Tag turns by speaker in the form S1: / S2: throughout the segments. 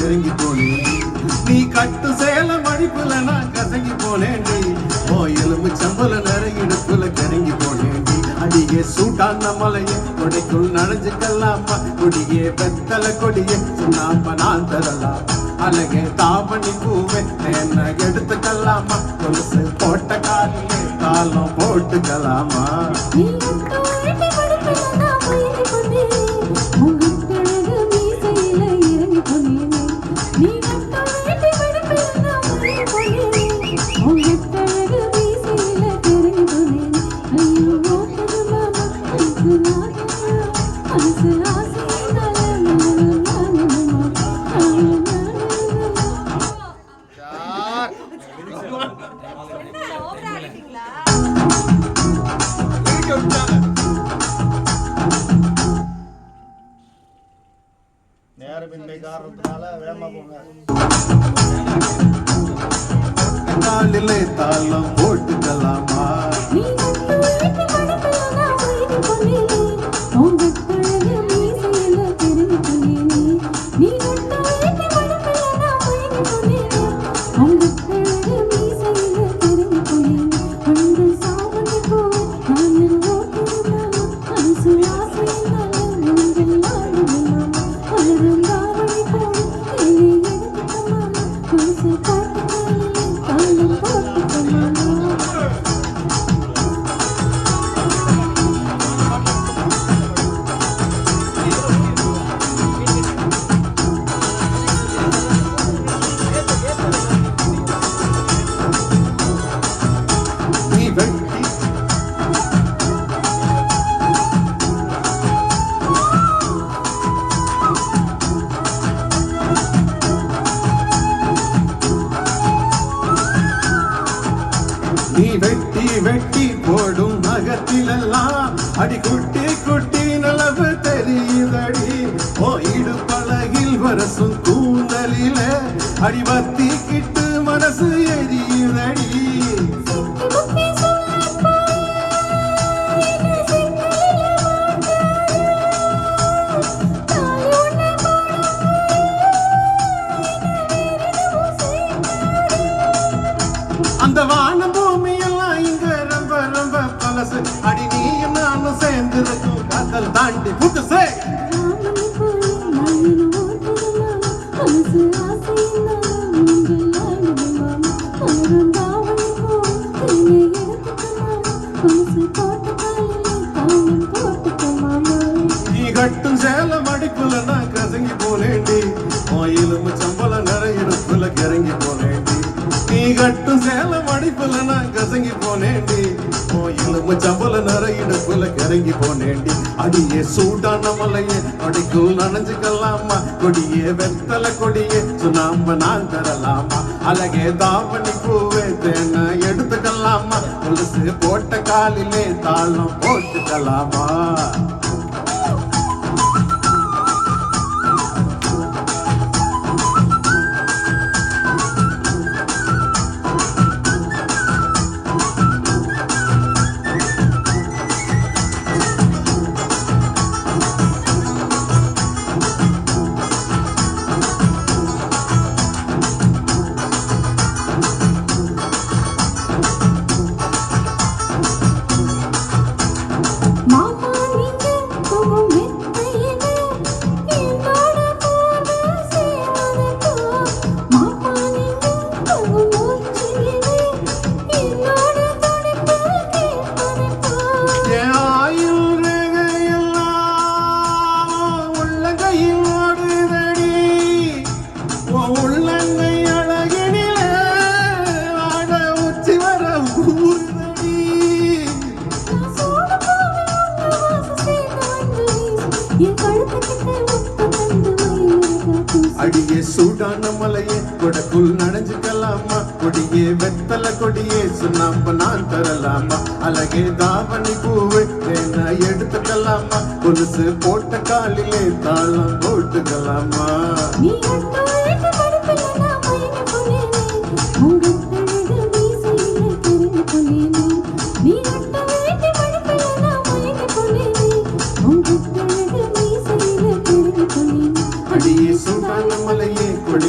S1: இறங்கி போனேன். நீ கட்டு சேல மடிப்புல நான் கசங்கி போனேன். ஓ எலும்பு சம்பல நிறையிடப்புல கிறங்கி போனேன். அடியே சூட்டான மலையே கொடைக்குள் நனைஞ்சுக்கலாமா, கொடியே வெத்தலை கொடியே சுண்ணாம்பா நான் தரலாம். அழகே தாவணி பூவே என்ன எடுத்துக்கலாமா, கொலுசு போட்ட காலிலே தாளம் போட்டுக்கலாமா.
S2: நேரமின்மை காரணத்தினால வேகமா போங்க.
S1: காலிலே தாளம் போட்டுக்கலாமா, நீ வெட்டி வெட்டி போடும் நகத்திலெல்லாம் அடி குட்டி குட்டி நலவு தெரியுதடி. ஓ இடுப்பழகில் வரசும் கூந்தலில அடிவத்தி கிட்டு மனசு எரியுதடி. அந்த வானம் பூமி எல்லாம் இங்க ரொம்ப ரொம்ப பழசு, அடி நீயும் நானும் சேர்ந்து இருக்கும் காதல் தாண்டி புதுசு. நீ கட்டும் சேல மடிப்புல நான் கசங்கி போனேண்டி, எலும்பு சம்பள நிறையிடப்புல கிறங்கி போனேண்டி. நீ கட்டும் சேல மடிப்புல நான் கசங்கி போனேண்டி, எலும்பு சம்பள நிறையிடப்புல கிறங்கி போனேண்டி. அடியே சூடான மலையே கொடைக்குள் நனைஞ்சுக்கலாமா, கொடியே வெத்தலை கொடியே சுண்ணாம்பா நான் தரலாமா. அழகே தாவணி பூவே தேன எடுத்துக்கலாமா, கொலுசு போட்ட காலிலே தாளம் போட்டுக்கலாமா. அடியே சூடான மலையே கொடைக்குள் நனைஞ்சுக்கலாமா, கொடியே வெத்தலை கொடியே சுண்ணாம்பா நான் தரலாமா. அழகே தாவணி பூவே என்ன எடுத்துக்கலாமா, கொலுசு போட்ட காலிலே தாளம் போட்டுக்கலாமா. அடியே சூடான மலையே கொடை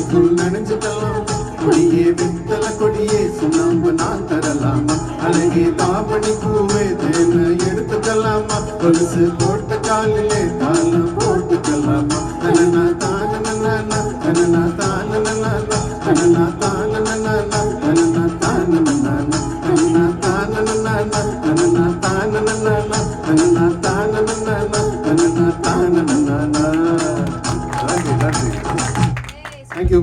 S1: கொலுசு போட்ட காலிலே தாளம் போட்டுக்கலாமா தனனா தானனா தனனா தானனா தனனா தானனா தனனா தானனா தனனா தானனா தனனா தானனா தனனா தானனா தனனா தானனா நன்றி நன்றி தேங்க்யூ